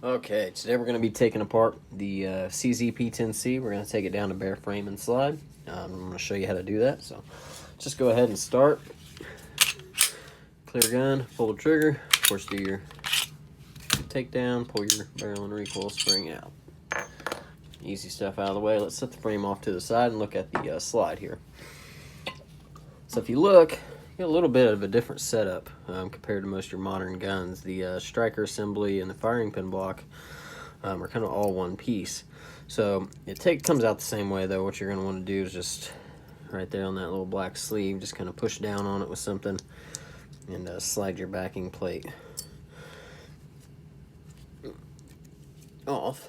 Okay, today we're going to be taking apart the CZ P10c. We're going to take it down to bare frame and slide. I'm going to show you how to do that. So just go ahead and start. Clear gun, pull the trigger, of course do your takedown, pull your barrel and recoil spring out. Easy stuff out of the way. Let's set the frame off to the side and look at the slide here. So if you look, you get a little bit of a different setup compared to most of your modern guns. The striker assembly and the firing pin block are kind of all one piece. So it comes out the same way though. What you're going to want to do is just right there on that little black sleeve, just kind of push down on it with something and slide your backing plate off.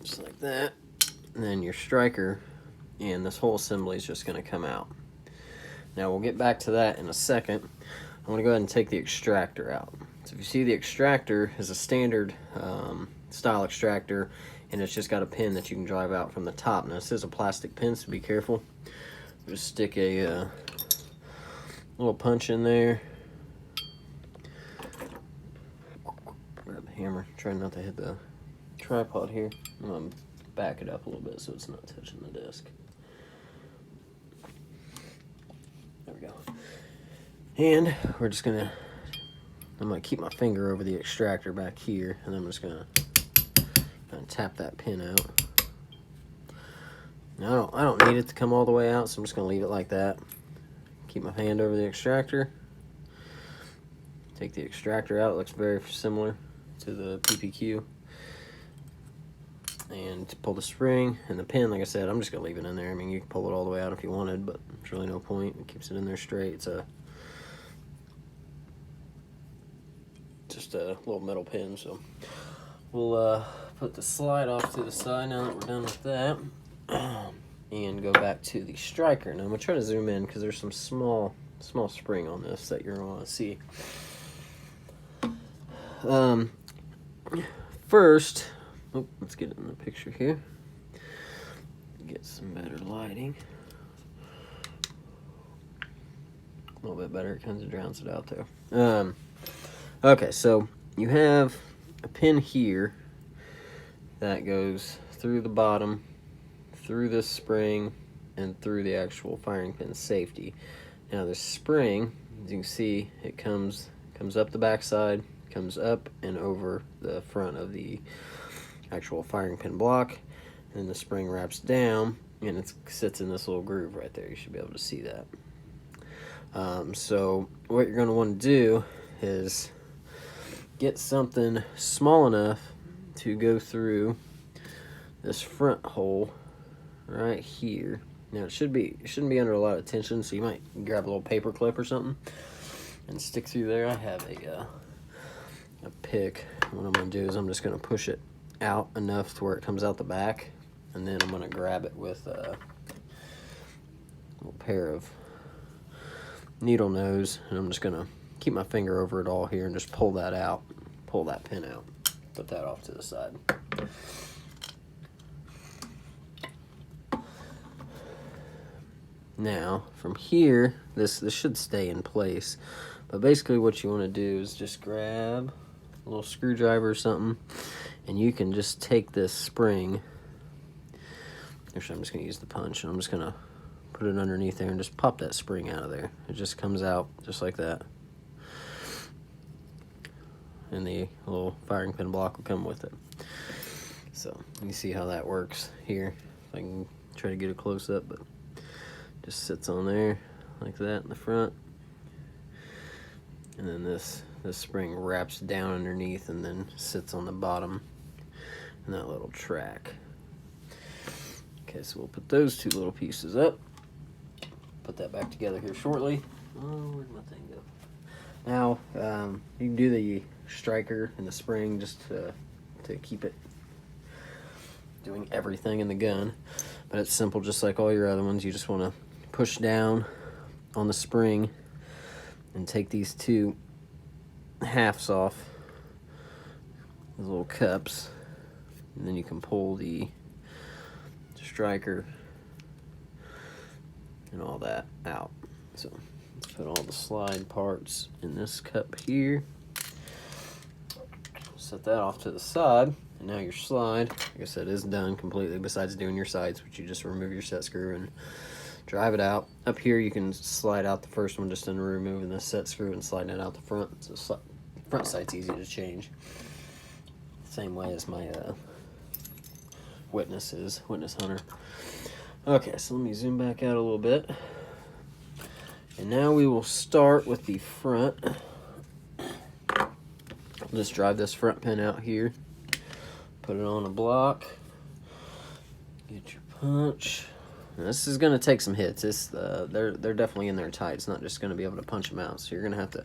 Just like that. And then your striker and this whole assembly is just going to come out. Now we'll get back to that in a second. I'm going to go ahead and take the extractor out. So if you see, the extractor is a standard style extractor, and it's just got a pin that you can drive out from the top. Now this is a plastic pin, so be careful. Just stick a little punch in there. Grab the hammer. Try not to hit the tripod here. I'm going to back it up a little bit so it's not touching the disc. There we go. And we're just gonna, I'm gonna keep my finger over the extractor back here, and I'm just gonna tap that pin out. Now I don't need it to come all the way out, so I'm just gonna leave it like that. Keep my hand over the extractor. Take the extractor out. It looks very similar to the PPQ. And pull the spring and the pin. Like I said, I'm just gonna leave it in there. I mean, you can pull it all the way out if you wanted, but there's really no point. It keeps it in there straight. It's just a little metal pin. So we'll put the slide off to the side now that we're done with that, and go back to the striker. Now I'm gonna try to zoom in because there's some small spring on this that you're gonna want to see. First, let's get it in the picture here. Get some better lighting. A little bit better. It kind of drowns it out there. Okay, so you have a pin here that goes through the bottom, through this spring, and through the actual firing pin safety. Now the spring, as you can see, it comes up the backside, comes up and over the front of the actual firing pin block, and the spring wraps down and it sits in this little groove right there. You should be able to see that. So what you're going to want to do is get something small enough to go through this front hole right here. Now it shouldn't be under a lot of tension, so you might grab a little paper clip or something and stick through there. I have a pick. What I'm going to do is I'm just going to push it out enough to where it comes out the back, and then I'm going to grab it with a little pair of needle nose, and I'm just going to keep my finger over it all here and just pull that out, pull that pin out, put that off to the side. Now from here, this should stay in place, but basically what you want to do is just grab a little screwdriver or something, and you can just take this spring. Actually, I'm just going to use the punch, and I'm just going to put it underneath there and just pop that spring out of there. It just comes out just like that, and the little firing pin block will come with it. So you see how that works here. If I can try to get a close up, but just sits on there like that in the front, and then this spring wraps down underneath and then sits on the bottom in that little track. Okay, so we'll put those two little pieces up, put that back together here shortly. Oh, where'd my thing go? Now you can do the striker and the spring just to keep it doing everything in the gun, but it's simple just like all your other ones. You just want to push down on the spring and take these two halves off, these little cups, and then you can pull the striker and all that out. So let's Put all the slide parts in this cup here. Set that off to the side, and now your slide, like I said, is done completely, besides doing your sides, which you just remove your set screw and drive it out. Up here you can slide out the first one just in removing the set screw and sliding it out the front. So front sight's easy to change. Same way as my Witness Hunter. Okay, so let me zoom back out a little bit. And now we will start with the front. I'll just drive this front pin out here. Put it on a block. Get your punch. Now, this is going to take some hits. They're definitely in there tight. It's not just going to be able to punch them out. So you're going to have to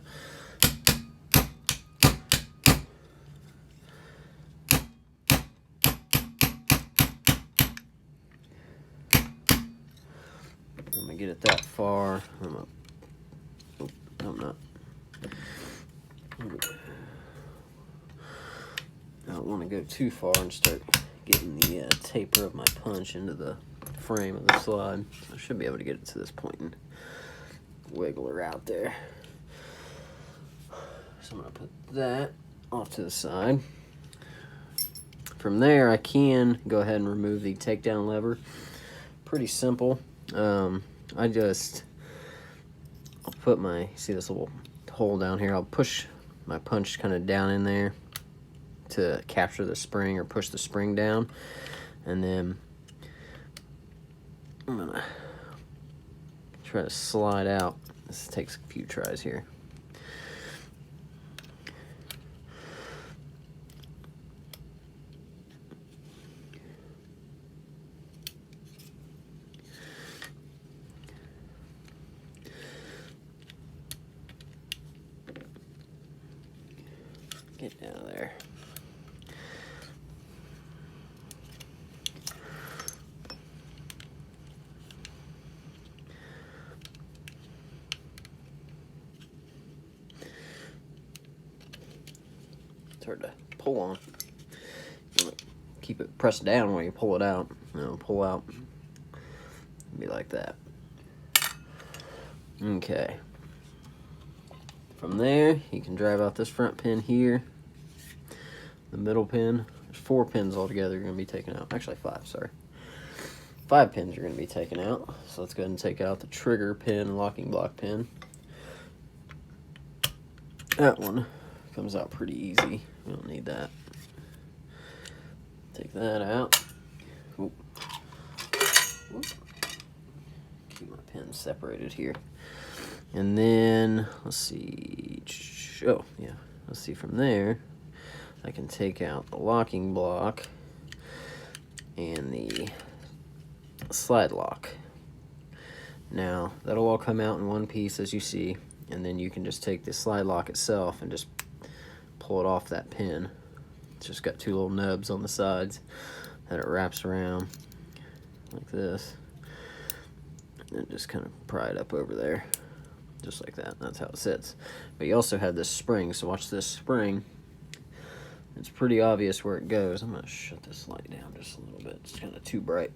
get it that far. I'm not. I don't want to go too far and start getting the taper of my punch into the frame of the slide. I should be able to get it to this point and wiggle her out there. So I'm going to put that off to the side. From there, I can go ahead and remove the takedown lever. Pretty simple. I'll put my, see this little hole down here, I'll push my punch kind of down in there to capture the spring or push the spring down, and then I'm gonna try to slide out. This takes a few tries here. Get down there. It's hard to pull on. You want to keep it pressed down while you pull it out. Pull out. Be like that. Okay. From there, you can drive out this front pin here. The middle pin. There's 4 pins altogether you're going to be taking out. Actually 5, sorry. 5 pins you're going to be taking out. So let's go ahead and take out the trigger pin, locking block pin. That one comes out pretty easy. We don't need that. Take that out. Oop. Oop. Keep my pins separated here. And then, let's see. Oh, yeah. Let's see from there. I can take out the locking block and the slide lock. Now, that'll all come out in one piece, as you see, and then you can just take the slide lock itself and just pull it off that pin. It's just got 2 little nubs on the sides that it wraps around like this, and then just kind of pry it up over there, just like that. That's how it sits. But you also have this spring, so watch this spring. It's pretty obvious where it goes. I'm going to shut this light down just a little bit. It's kind of too bright.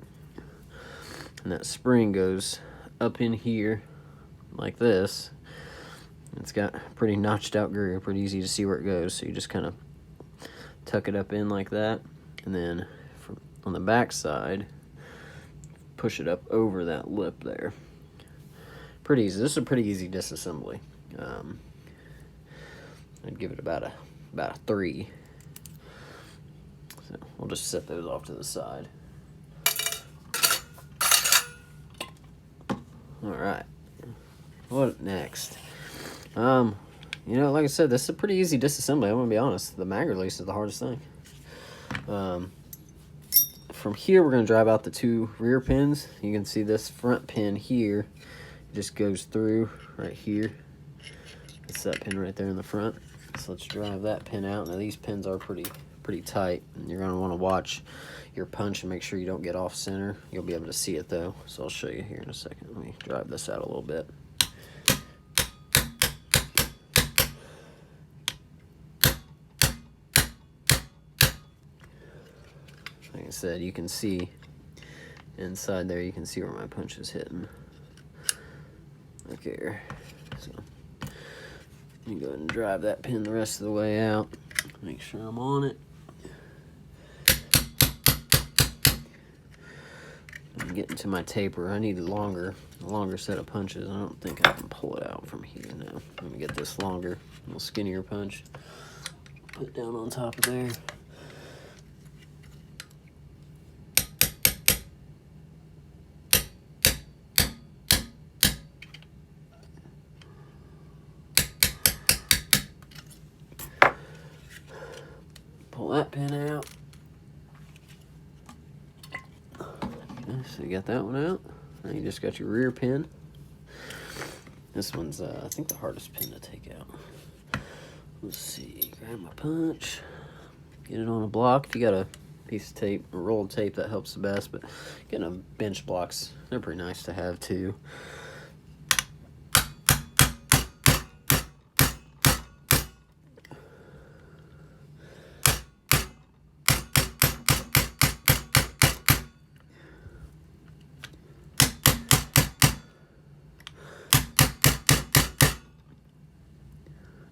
And that spring goes up in here like this. It's got a pretty notched out groove, pretty easy to see where it goes. So you just kind of tuck it up in like that. And then on the back side, push it up over that lip there. Pretty easy. This is a pretty easy disassembly. I'd give it about a 3. So we'll just set those off to the side. All right. What next? You know, like I said, this is a pretty easy disassembly. I'm gonna be honest. The mag release is the hardest thing. From here, we're gonna drive out the 2 rear pins. You can see this front pin here just goes through right here. It's that pin right there in the front. So let's drive that pin out. Now these pins are pretty tight, and you're going to want to watch your punch and make sure you don't get off center. You'll be able to see it though, so I'll show you here in a second. Let me drive this out a little bit. Like I said, you can see inside there, you can see where my punch is hitting. Look here. So let me go ahead and drive that pin the rest of the way out. Make sure I'm on it. I'm getting to my taper. I need a longer set of punches. I don't think I can pull it out from here now. Let me get this longer, little skinnier punch. Put it down on top of there. Pull that pin out. Okay, so you got that one out. Now you just got your rear pin. This one's, I think, the hardest pin to take out. Let's see, grab my punch, get it on a block. If you got a piece of tape, or rolled tape, that helps the best, but getting a bench blocks, they're pretty nice to have too.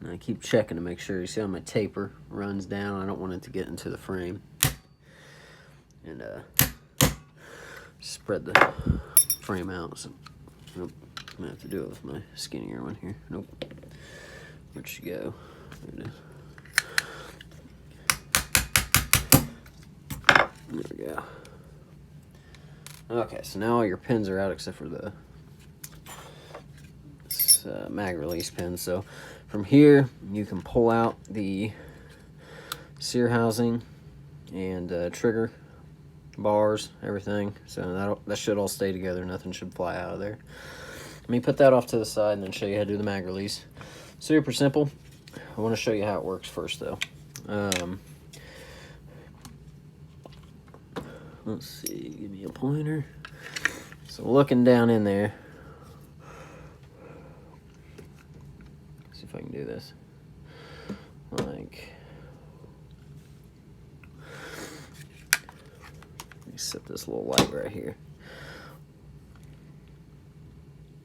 And I keep checking to make sure. You see how my taper runs down? I don't want it to get into the frame. And spread the frame out. So, nope, I'm gonna have to do it with my skinnier one here. Nope. Where'd she go? There it is. There we go. Okay, so now all your pins are out except for the mag release pin. So from here, you can pull out the sear housing and trigger bars, everything. So that should all stay together. Nothing should fly out of there. Let me put that off to the side and then show you how to do the mag release. Super simple. I want to show you how it works first, though. Let's see. Give me a pointer. So looking down in there. See if I can do this. Like, let me set this little light right here.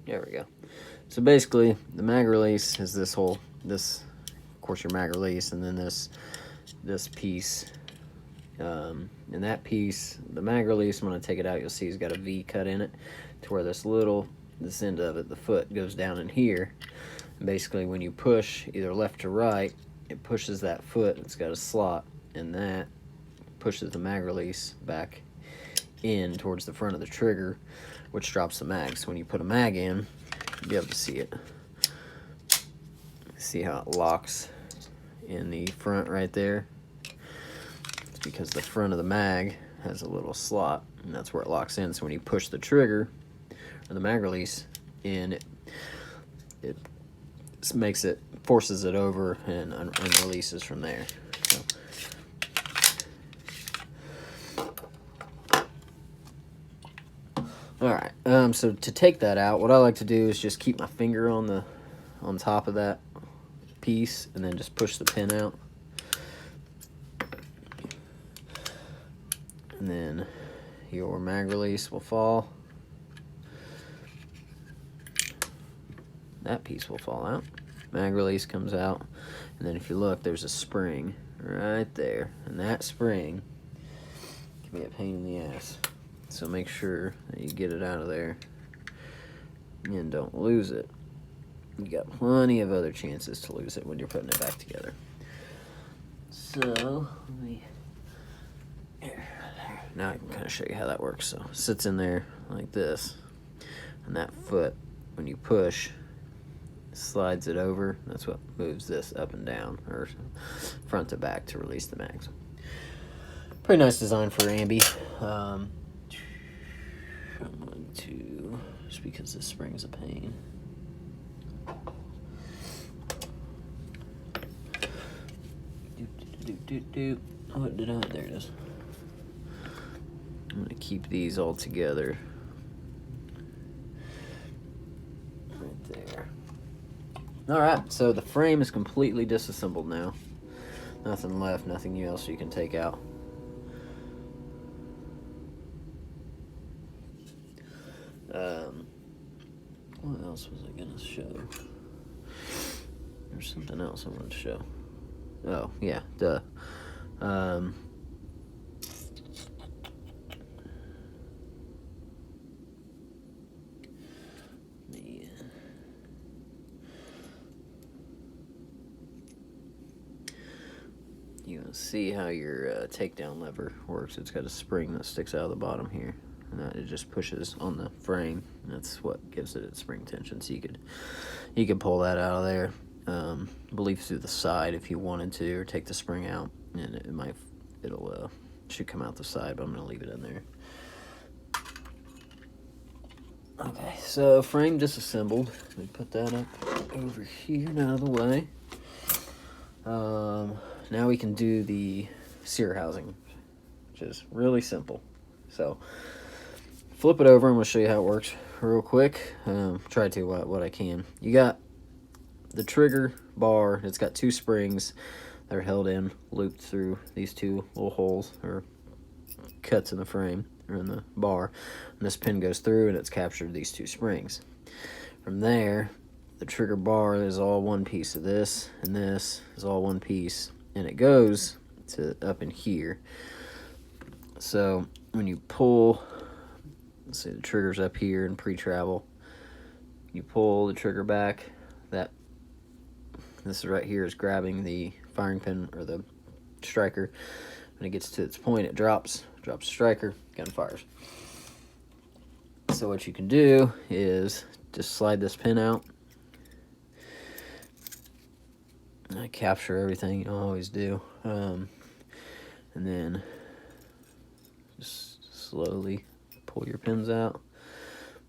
There we go. So basically, the mag release is this, of course, your mag release, and then this piece. And that piece, the mag release, when I take it out, you'll see it's got a V cut in it, to where this end of it, the foot, goes down in here. And basically, when you push either left to right, it pushes that foot. It's got a slot, and that pushes the mag release back in towards the front of the trigger, which drops the mag. So when you put a mag in, you'll be able to see it. See how it locks in the front right there? It's because the front of the mag has a little slot, and that's where it locks in. So when you push the trigger or the mag release in, it forces it over and releases from there. So, alright, so to take that out, what I like to do is just keep my finger on top of that piece and then just push the pin out. And then your mag release will fall. That piece will fall out. Mag release comes out. And then if you look, there's a spring right there. And that spring can be a pain in the ass. So make sure that you get it out of there and don't lose it. You got plenty of other chances to lose it when you're putting it back together. So let me, now I can kind of show you how that works. So it sits in there like this, and that foot, when you push, slides it over. That's what moves this up and down, or front to back, to release the mags. Pretty nice design for ambi. I'm going to, just because this spring's a pain. What did I? There it is. I'm going to keep these all together. Right there. Alright, so the frame is completely disassembled now. Nothing left, nothing else you can take out. What else was I going to show? There's something else I wanted to show. Oh, yeah, duh. You can see how your takedown lever works. It's got a spring that sticks out of the bottom here, and that it just pushes on the frame. That's what gives it its spring tension. So you could pull that out of there, I believe through the side if you wanted to, or take the spring out, and it'll should come out the side. But I'm gonna leave it in there. Okay, so frame disassembled. Let me put that up over here and out of the way. Now we can do the sear housing, which is really simple. So flip it over. I'm going to show you how it works real quick. Try to what I can. You got the trigger bar. It's got two springs that are held in, looped through these two little holes or cuts in the frame or in the bar. And this pin goes through and it's captured these two springs. From there, the trigger bar is all one piece of this, and this is all one piece, and it goes to up in here. So when you pull, let's say the trigger's up here in pre-travel, you pull the trigger back, this right here is grabbing the firing pin or the striker. When it gets to its point, it drops the striker, gun fires. So what you can do is just slide this pin out. I capture everything, you always do, and then just slowly pull your pins out.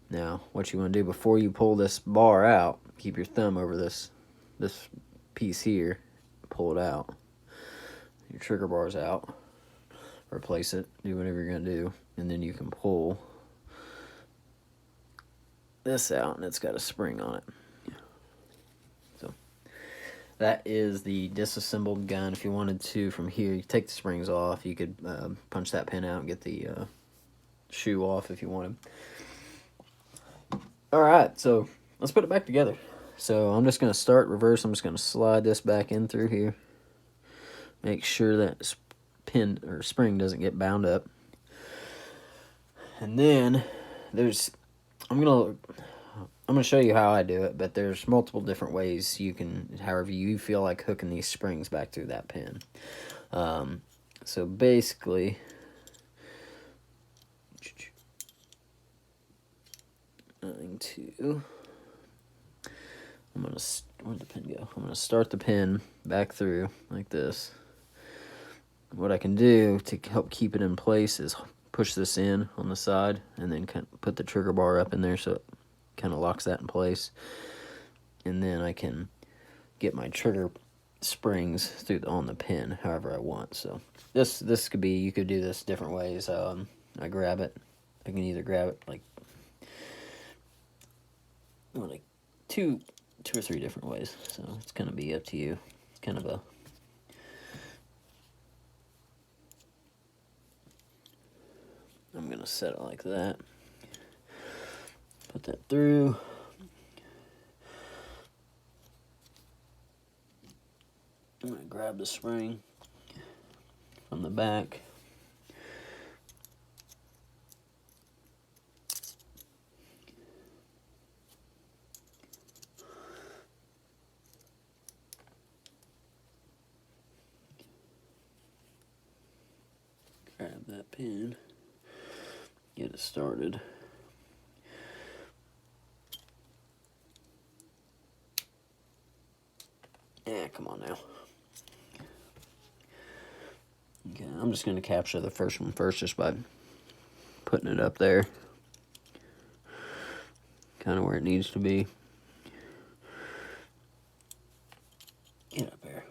Now, what you want to do before you pull this bar out, keep your thumb over this piece here, pull it out. Your trigger bar's out. Replace it, do whatever you're going to do, and then you can pull this out, and it's got a spring on it. That is the disassembled gun. If you wanted to, from here, you take the springs off. You could punch that pin out and get the shoe off if you wanted. Alright, so let's put it back together. So I'm just going to start reverse. I'm just going to slide this back in through here. Make sure that pin or spring doesn't get bound up. And then I'm going to show you how I do it, but there's multiple different ways you can, however you feel like hooking these springs back through that pin. So basically, where'd the pin go? I'm going to start the pin back through like this. What I can do to help keep it in place is push this in on the side and then kind of put the trigger bar up in there so it kind of locks that in place, and then I can get my trigger springs through on the pin however I want. So this could be, you could do this different ways. I grab it. I can either grab it like two or three different ways. So it's gonna be up to you. It's kind of I'm gonna set it like that. Put that through. I'm going to grab the spring from the back. Grab that pin. Get it started. Yeah, come on now. Okay, I'm just going to capture the first one first just by putting it up there. Kind of where it needs to be. Get up there.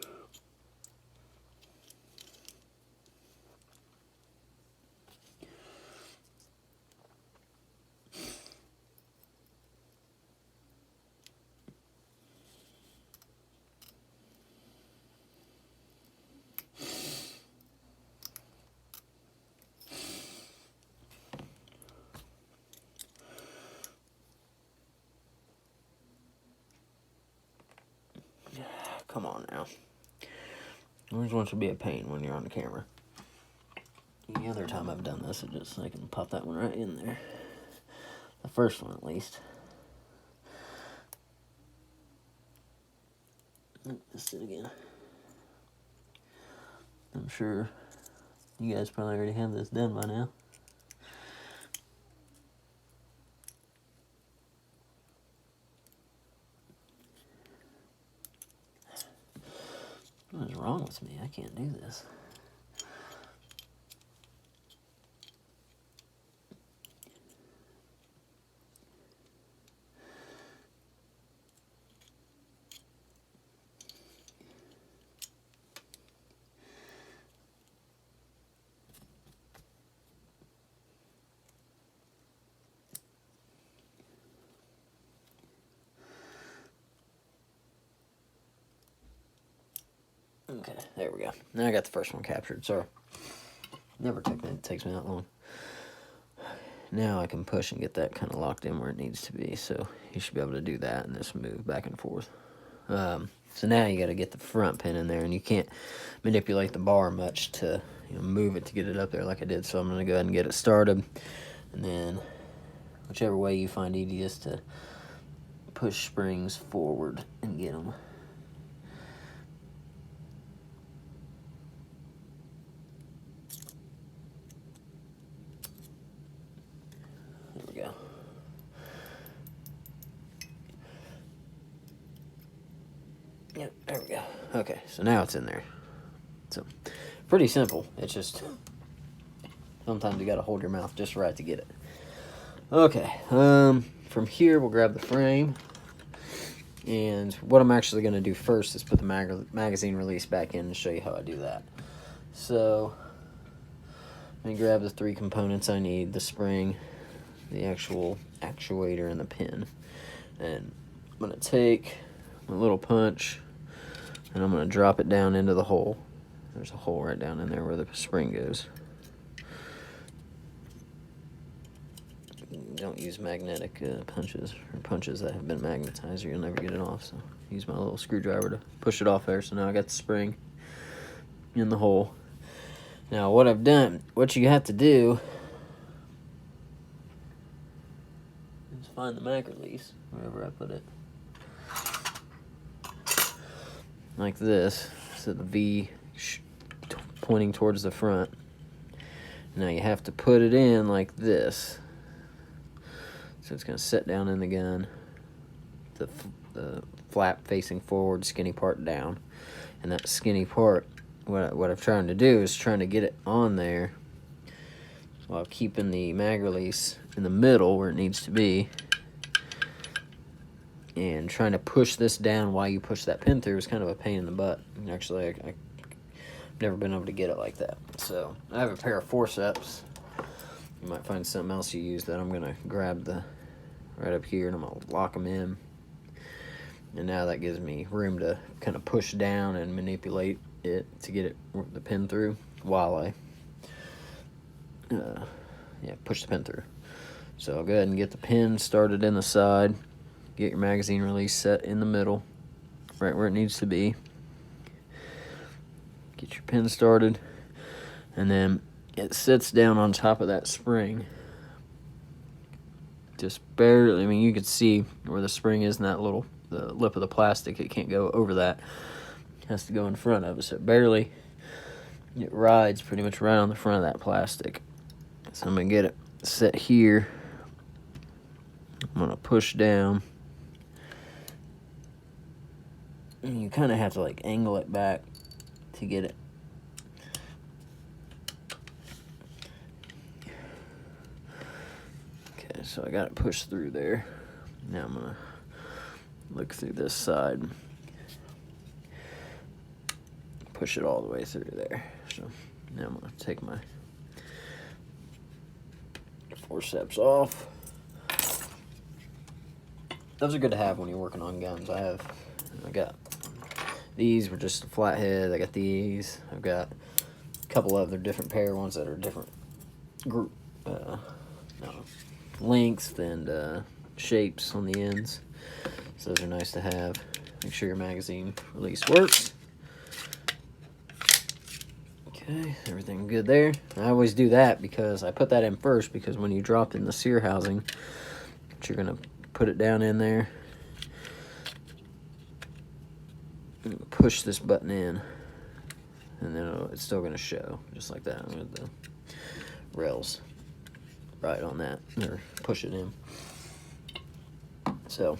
Come on now. Always wants to be a pain when you're on the camera. The other time I've done this, I can pop that one right in there. The first one, at least. Missed it again. I'm sure you guys probably already have this done by now. What is wrong with me? I can't do this. Okay, there we go. Now I got the first one captured. Sorry. Never takes me that long. Now I can push and get that kind of locked in where it needs to be. So you should be able to do that and just move back and forth. So now you got to get the front pin in there, and you can't manipulate the bar much to move it to get it up there like I did. So I'm going to go ahead and get it started, and then whichever way you find easiest to push springs forward and get them. There we go. Yep, there we go. Okay, so now it's in there. So, pretty simple. It's just, sometimes you gotta hold your mouth just right to get it. Okay, from here we'll grab the frame. And what I'm actually gonna do first is put the magazine release back in and show you how I do that. So, let me grab the 3 components I need: the spring, the actual actuator, and the pin. And I'm gonna take my little punch and I'm gonna drop it down into the hole. There's a hole right down in there where the spring goes. Don't use magnetic punches or punches that have been magnetized, or you'll never get it off. So use my little screwdriver to push it off there. So now I got the spring in the hole. Now what I've done, what you have to do is find the mag release wherever I put it. Like this, so the V pointing towards the front. Now you have to put it in like this. So it's going to sit down in the gun, the flap facing forward, skinny part down. And that skinny part, what I'm trying to do is trying to get it on there while keeping the mag release in the middle where it needs to be. And trying to push this down while you push that pin through is kind of a pain in the butt. And actually, I've never been able to get it like that. So I have a pair of forceps. You might find something else you use that I'm going to grab right up here, and I'm going to lock them in. And now that gives me room to kind of push down and manipulate it to get the pin through while I push the pin through. So I'll go ahead and get the pin started in the side. Get your magazine release set in the middle, right where it needs to be. Get your pin started, and then it sits down on top of that spring. Just barely, I mean, you can see where the spring is in that the lip of the plastic. It can't go over that. It has to go in front of it. So it rides pretty much right on the front of that plastic. So I'm going to get it set here. I'm going to push down. And you kind of have to like angle it back to get it. Okay, so I got it pushed through there. Now I'm gonna look through this side. Push it all the way through there. So now I'm gonna take my forceps off. Those are good to have when you're working on guns. I got these were just a flathead. I got these. I've got a couple other different pair ones that are different group lengths and shapes on the ends. So those are nice to have. Make sure your magazine release works. Okay, everything good there. I always do that because I put that in first, because when you drop in the sear housing, you're gonna put it down in there and push this button in, and then it's still gonna show just like that with the rails right on that, or push it in. So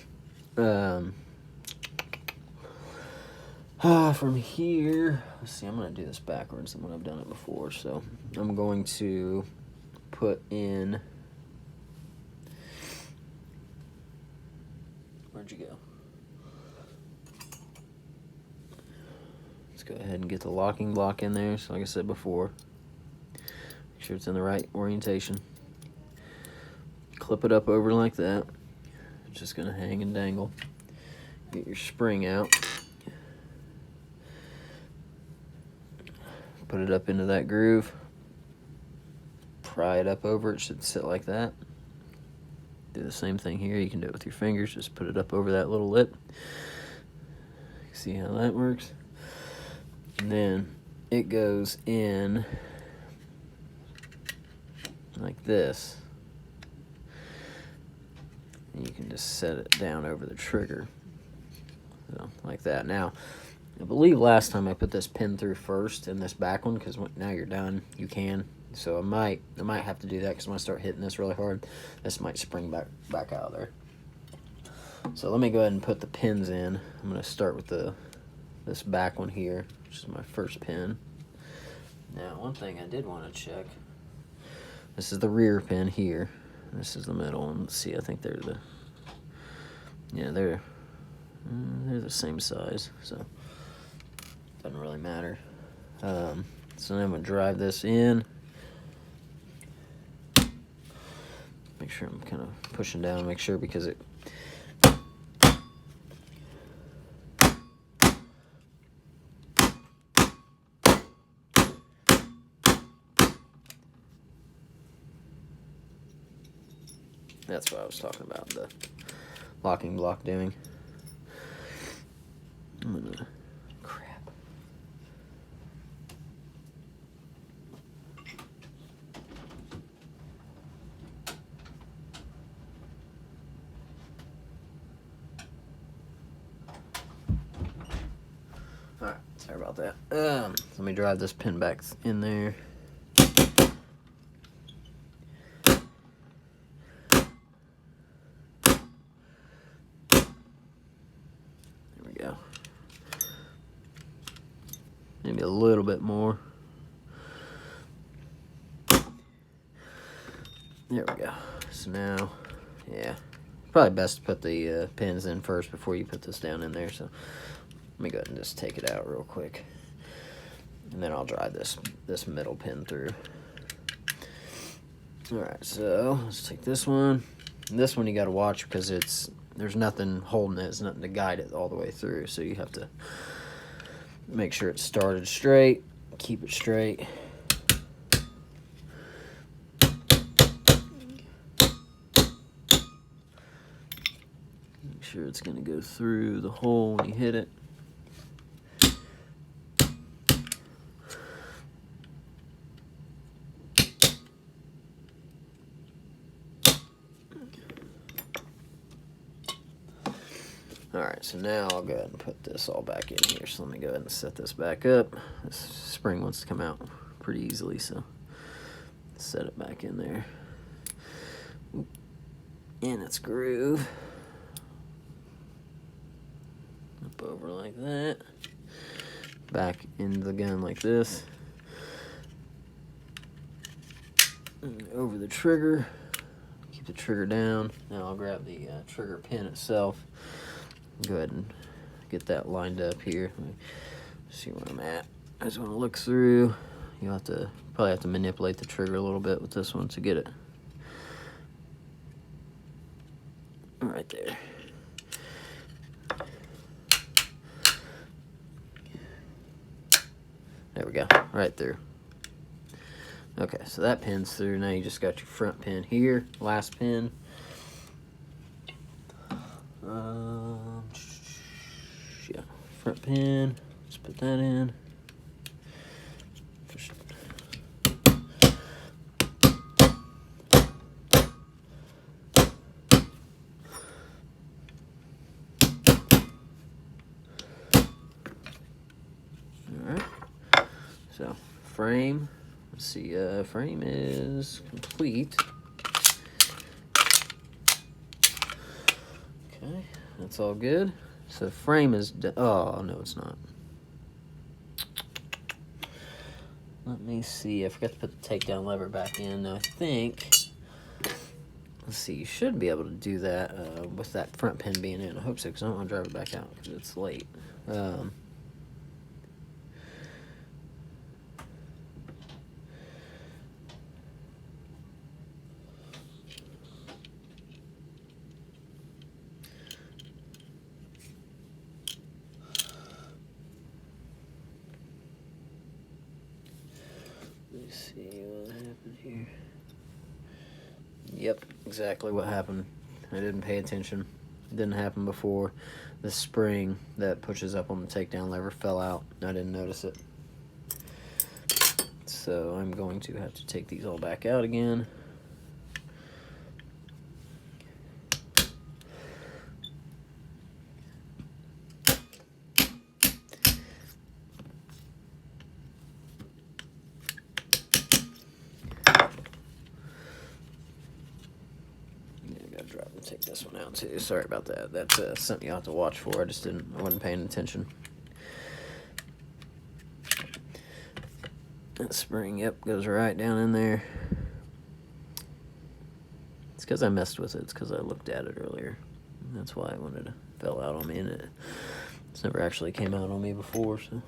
from here, let's see, I'm going to do this backwards than when I've done it before. So I'm going to put in, where'd you go? Let's go ahead and get the locking block in there. So like I said before, make sure it's in the right orientation. Clip it up over like that. It's just going to hang and dangle. Get your spring out. Put it up into that groove. Pry it up over. It should sit like that. Do the same thing here. You can do it with your fingers. Just put it up over that little lip. See how that works? And then it goes in like this. And you can just set it down over the trigger. So, like that. Now, I believe last time I put this pin through first in this back one, because now you're done, you can. So I might have to do that, because when I start hitting this really hard, this might spring back out of there. So let me go ahead and put the pins in. I'm going to start with this back one here, which is my first pin. Now, one thing I did want to check. This is the rear pin here. This is the middle, and let's see, I think they're they're the same size, so doesn't really matter. So then I'm going to drive this in. Make sure I'm kind of pushing down, make sure, because it that's what I was talking about, the locking block doing. I'm gonna, crap. Alright, sorry about that. Let me drive this pin back in there. Go. Maybe a little bit more. There we go. So now, yeah, probably best to put the pins in first before you put this down in there. So let me go ahead and just take it out real quick, and then I'll drive this middle pin through. All right, so let's take this one. And this one you got to watch, because there's nothing holding it. There's nothing to guide it all the way through. So you have to make sure it's started straight. Keep it straight. Make sure it's going to go through the hole when you hit it. Alright, so now I'll go ahead and put this all back in here. So let me go ahead and set this back up. This spring wants to come out pretty easily, so set it back in there. In its groove. Up over like that. Back into the gun like this. And over the trigger. Keep the trigger down. Now I'll grab the trigger pin itself. Go ahead and get that lined up here. Let me see where I'm at. I just want to look through. You'll probably have to manipulate the trigger a little bit with this one to get it right there. There we go, right through. Okay, so that pin's through. Now you just got your front pin here, last pin. front pin. Let's put that in. Alright. So, frame. Let's see, frame is complete. Okay, that's all good. So frame is oh, no it's not. Let me see, I forgot to put the takedown lever back in. Now I think, let's see, you should be able to do that with that front pin being in. I hope so, because I don't want to drive it back out because it's late. Let's see what happened here. Yep, exactly what happened. I didn't pay attention. It didn't happen before. The spring that pushes up on the takedown lever fell out. I didn't notice it. So I'm going to have to take these all back out again. Take this one out too. Sorry about that. That's something you have to watch for. I wasn't paying attention. That spring, yep, goes right down in there. It's because I messed with it. It's because I looked at it earlier. That's why it fell out on me, and it's never actually came out on me before. So.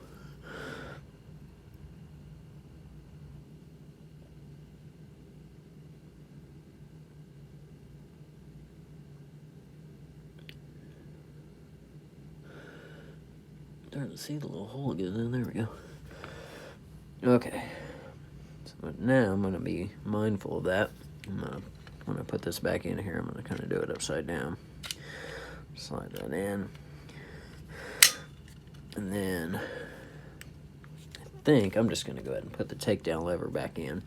Starting to see the little hole again. And there we go. Okay. So now I'm going to be mindful of that. When I put this back in here, I'm going to kind of do it upside down. Slide that in. And then I think I'm just going to go ahead and put the takedown lever back in.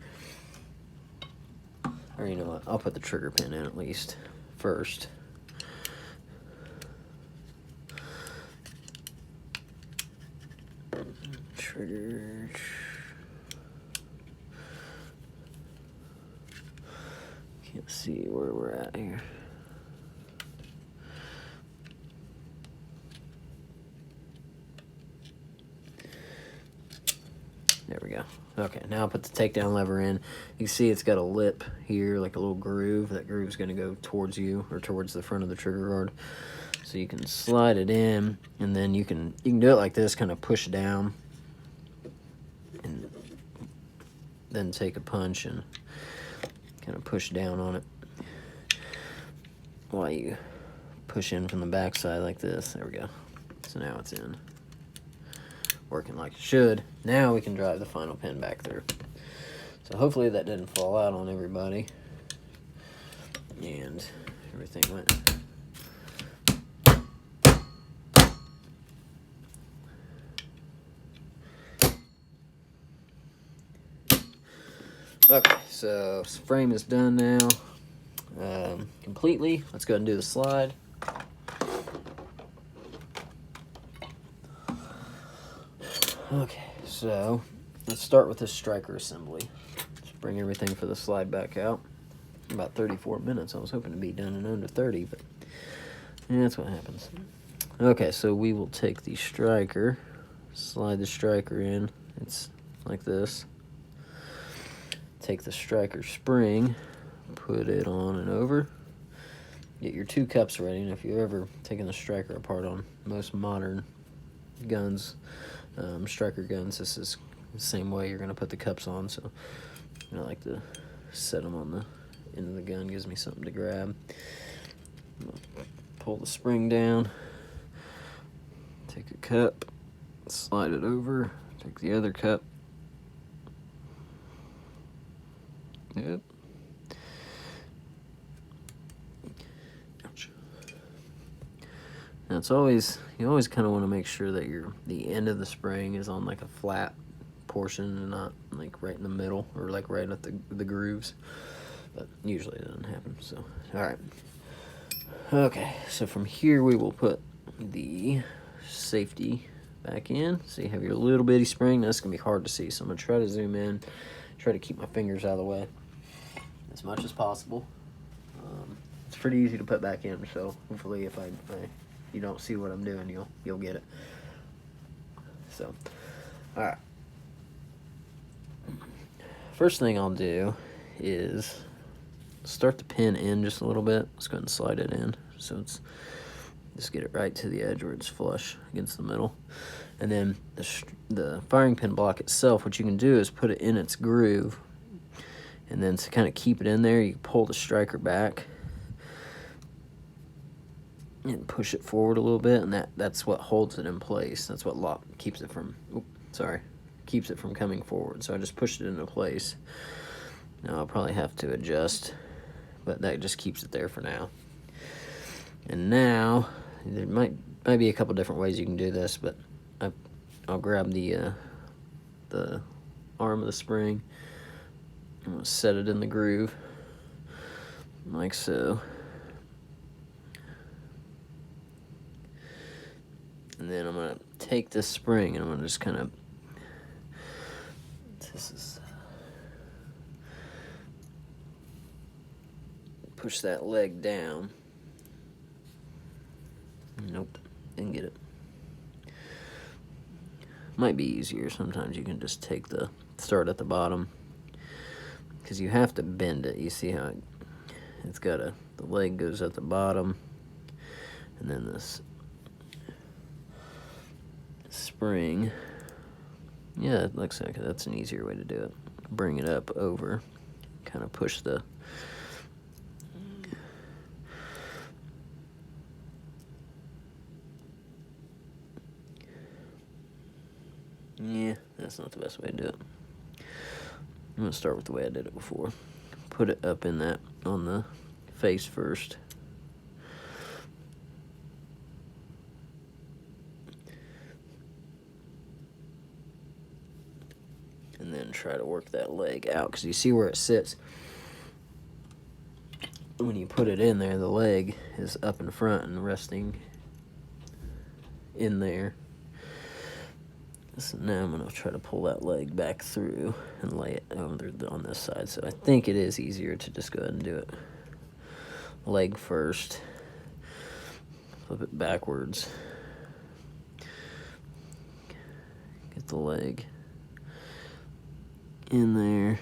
Or you know what? I'll put the trigger pin in at least first. Trigger. Can't see where we're at here. There we go. Okay, now I'll put the takedown lever in. You can see it's got a lip here, like a little groove. That groove's going to go towards you, or towards the front of the trigger guard. So you can slide it in, and then you can do it like this, kind of push down, and then take a punch and kind of push down on it while you push in from the back side like this. There we go. So now it's in. Working like it should. Now we can drive the final pin back through. So hopefully that didn't fall out on everybody. And everything went. Okay, so frame is done now. Completely. Let's go ahead and do the slide. Okay, so let's start with this striker assembly. Just bring everything for the slide back out. About 34 minutes. I was hoping to be done in under 30, but yeah, that's what happens. Okay, so we will take the striker, slide the striker in. It's like this. Take the striker spring, put it on and over. Get your two cups ready, and if you've ever taken the striker apart on most modern guns, striker guns, this is the same way you're going to put the cups on. So I like to set them on the end of the gun, gives me something to grab. Pull the spring down, take a cup, slide it over, take the other cup. Yep. Ouch. Now you always kind of want to make sure that the end of the spring is on like a flat portion and not like right in the middle or like right at the grooves. But usually it doesn't happen. So all right. Okay, so from here we will put the safety back in. So you have your little bitty spring. Now, that's gonna be hard to see, so I'm gonna try to zoom in, try to keep my fingers out of the way as much as possible. It's pretty easy to put back in, so hopefully if you don't see what I'm doing, you'll get it. So, all right. First thing I'll do is start the pin in just a little bit. Let's go ahead and slide it in, so it's just get it right to the edge where it's flush against the middle. And then the firing pin block itself, what you can do is put it in its groove, and then to kind of keep it in there, you pull the striker back and push it forward a little bit, and that's what holds it in place. That's what keeps it from keeps it from coming forward. So I just pushed it into place. Now I'll probably have to adjust, but that just keeps it there for now. And now there might be a couple different ways you can do this, but I'll grab the arm of the spring. I'm gonna set it in the groove like so. And then I'm gonna take this spring and I'm gonna just kind of, push that leg down. Nope, didn't get it. Might be easier. Sometimes you can just start at the bottom, because you have to bend it. You see how it's got the leg goes at the bottom, and then this spring. Yeah, it looks like that's an easier way to do it. Bring it up over, kind of push the yeah, that's not the best way to do it. I'm gonna start with the way I did it before. Put it up in that on the face first. And then try to work that leg out, because you see where it sits. When you put it in there, the leg is up in front and resting in there. So now I'm going to try to pull that leg back through and lay it over on this side. So I think it is easier to just go ahead and do it. Leg first. Flip it backwards. Get the leg in there.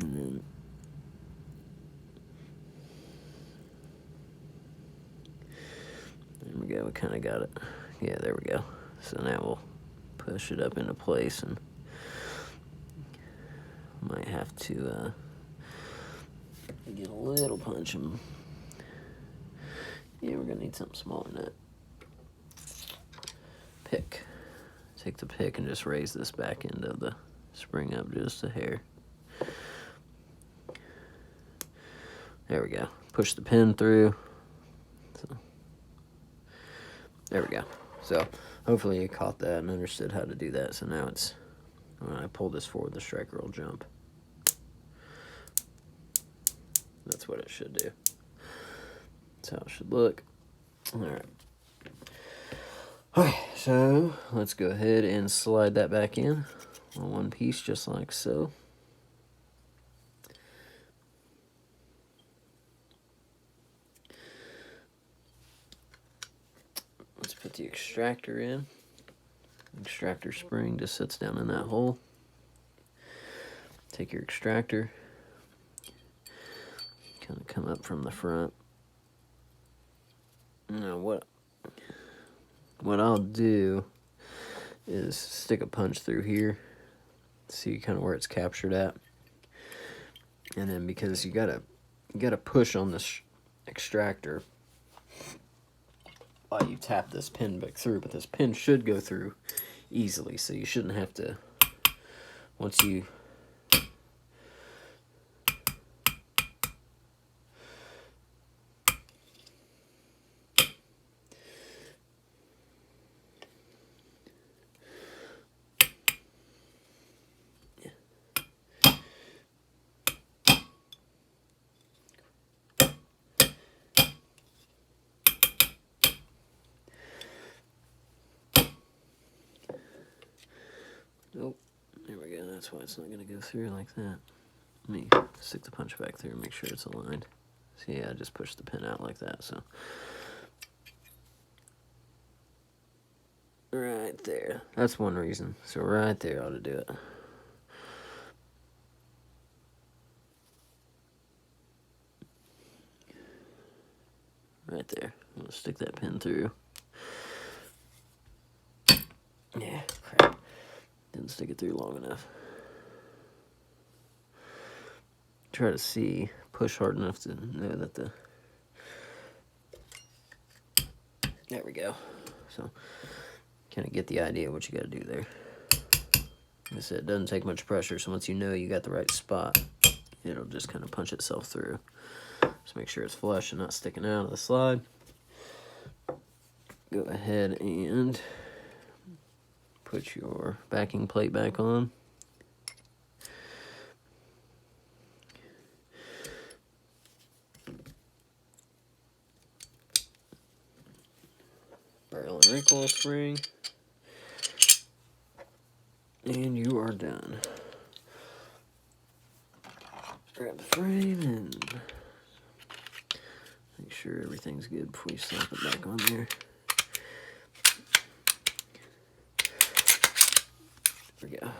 And then there we go, we kind of got it. Yeah, there we go. So now we'll push it up into place, and might have to get a little punch and yeah, we're gonna need something smaller than that. Pick. Take the pick and just raise this back end of the spring up just a hair. There we go. Push the pin through. So, there we go. So hopefully you caught that and understood how to do that. So now it's, when I pull this forward, the striker will jump. That's what it should do. That's how it should look. All right. Okay, so let's go ahead and slide that back in on one piece, just like so. Let's put the extractor in. Extractor spring just sits down in that hole. Take your extractor, kind of come up from the front. Now what I'll do is stick a punch through here, see kind of where it's captured at, and then because you gotta push on this extractor while you tap this pin back through, but this pin should go through easily, so you shouldn't have to, once you Nope. There we go. That's why it's not going to go through like that. Let me stick the punch back through and make sure it's aligned. See, I just pushed the pin out like that, so. Right there. That's one reason. So right there ought to do it. Right there. I'm gonna stick that pin through. Yeah, crap. Didn't stick it through long enough. Try to see, push hard enough to know that the... There we go. So, kind of get the idea of what you got to do there. Like I said, it doesn't take much pressure, so once you know you got the right spot, it'll just kind of punch itself through. Just make sure it's flush and not sticking out of the slide. Go ahead and put your backing plate back on. Barrel and recoil spring. And you are done. Grab the frame and make sure everything's good before you slap it back on there. There we go.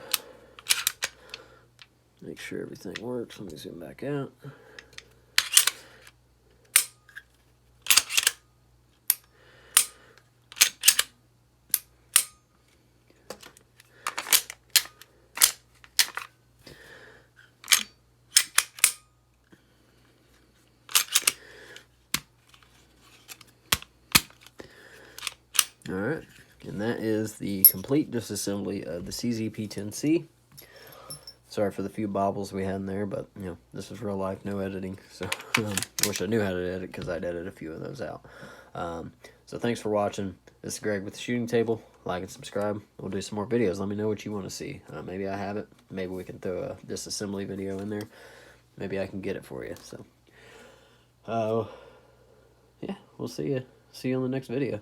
Make sure everything works. Let me zoom back out. Alright, and that is the complete disassembly of the CZ P10c. Sorry for the few bobbles we had in there, but, you know, this is real life, no editing. So, I wish I knew how to edit, because I'd edit a few of those out. So, thanks for watching. This is Greg with the Shooting Table. Like and subscribe. We'll do some more videos. Let me know what you want to see. Maybe I have it. Maybe we can throw a disassembly video in there. Maybe I can get it for you. So, yeah, we'll see you. See you on the next video.